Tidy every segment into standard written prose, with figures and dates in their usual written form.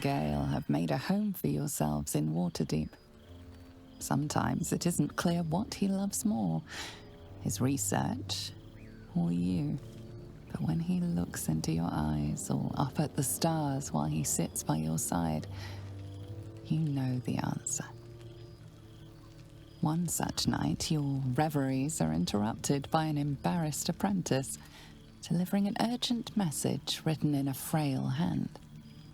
and Gale have made a home for yourselves in Waterdeep. Sometimes it isn't clear what he loves more, his research or you. But when he looks into your eyes or up at the stars while he sits by your side, you know the answer. One such night, your reveries are interrupted by an embarrassed apprentice delivering an urgent message written in a frail hand.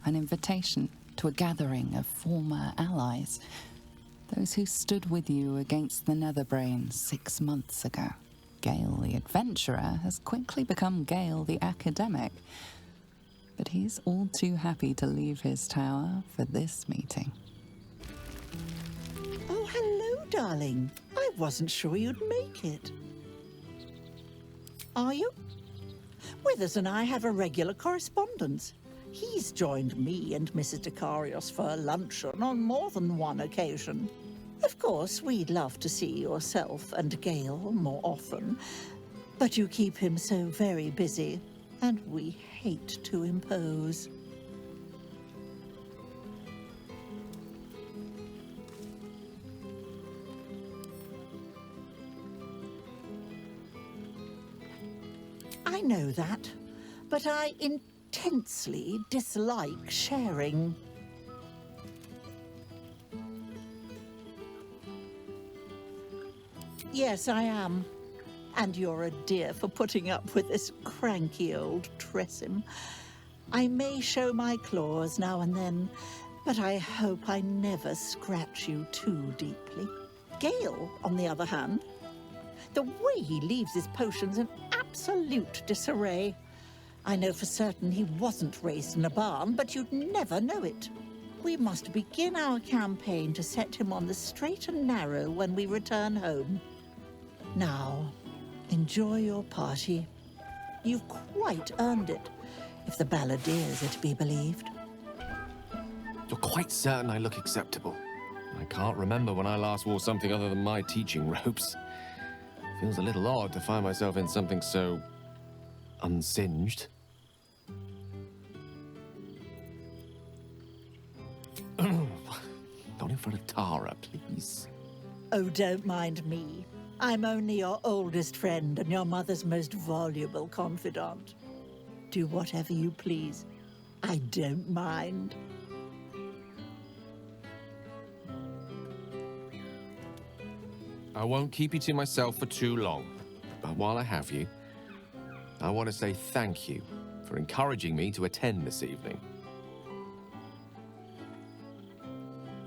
An invitation to a gathering of former allies, those who stood with you against the Netherbrain 6 months ago. Gale the adventurer has quickly become Gale the academic, but he's all too happy to leave his tower for this meeting. Oh, hello, darling. I wasn't sure you'd make it. Are you? Withers and I have a regular correspondence. He's joined me and Mrs. Dekarios for a luncheon on more than one occasion. Of course, we'd love to see yourself and Gale more often, but you keep him so very busy, and we hate to impose. I know that, but I intensely dislike sharing. Yes, I am. And you're a dear for putting up with this cranky old Tressim. I may show my claws now and then, but I hope I never scratch you too deeply. Gale, on the other hand, the way he leaves his potions in absolute disarray. I know for certain he wasn't raised in a barn, but you'd never know it. We must begin our campaign to set him on the straight and narrow when we return home. Now, enjoy your party. You've quite earned it, if the balladeers are to be believed. You're quite certain I look acceptable? I can't remember when I last wore something other than my teaching robes. Feels a little odd to find myself in something so unsinged. Not in front of Tara, please. Oh, don't mind me. I'm only your oldest friend and your mother's most voluble confidant. Do whatever you please. I don't mind. I won't keep you to myself for too long. But while I have you, I want to say thank you for encouraging me to attend this evening.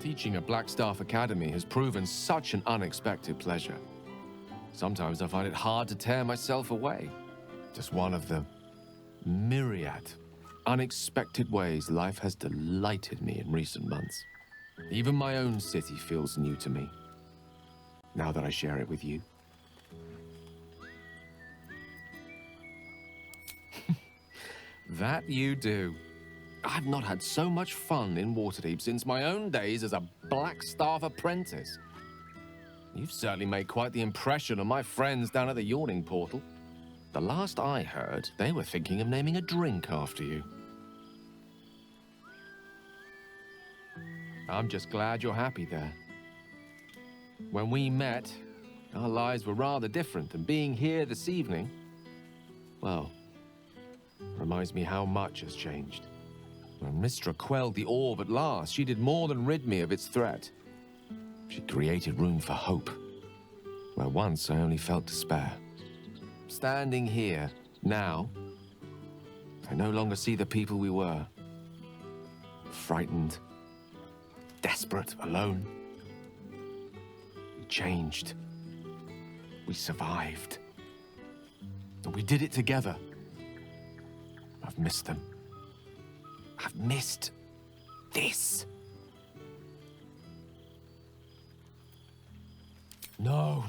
Teaching at Blackstaff Academy has proven such an unexpected pleasure. Sometimes I find it hard to tear myself away. Just one of the myriad unexpected ways life has delighted me in recent months. Even my own city feels new to me, now that I share it with you. That you do. I've not had so much fun in Waterdeep since my own days as a Blackstaff apprentice. You've certainly made quite the impression on my friends down at the Yawning Portal. The last I heard, they were thinking of naming a drink after you. I'm just glad you're happy there. When we met, our lives were rather different, and being here this evening, well, reminds me how much has changed. When Mystra quelled the orb at last, she did more than rid me of its threat. She created room for hope, where once I only felt despair. Standing here, now, I no longer see the people we were. Frightened, desperate, alone. We changed. We survived. And we did it together. I've missed them. I've missed this. No.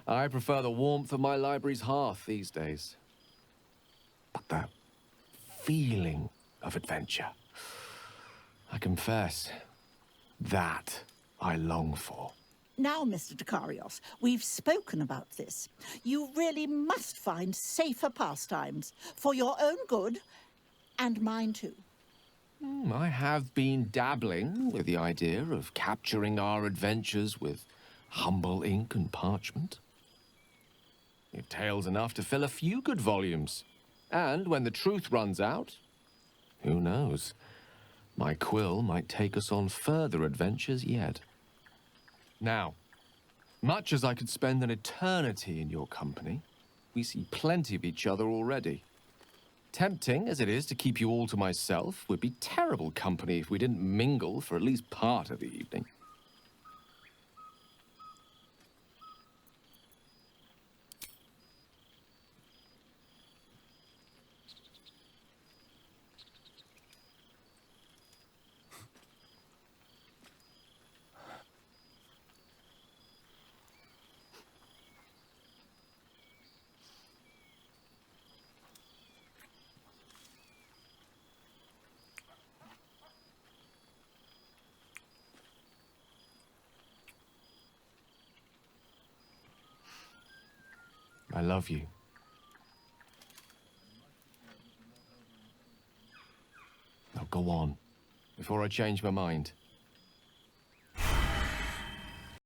I prefer the warmth of my library's hearth these days. But the feeling of adventure, I confess, that I long for. Now, Mr. Dekarios, we've spoken about this. You really must find safer pastimes for your own good and mine too. I have been dabbling with the idea of capturing our adventures with humble ink and parchment. You've tales enough to fill a few good volumes. And when the truth runs out, who knows? My quill might take us on further adventures yet. Now, much as I could spend an eternity in your company, we see plenty of each other already. Tempting as it is to keep you all to myself, would be terrible company if we didn't mingle for at least part of the evening. I love you. Now go on, before I change my mind.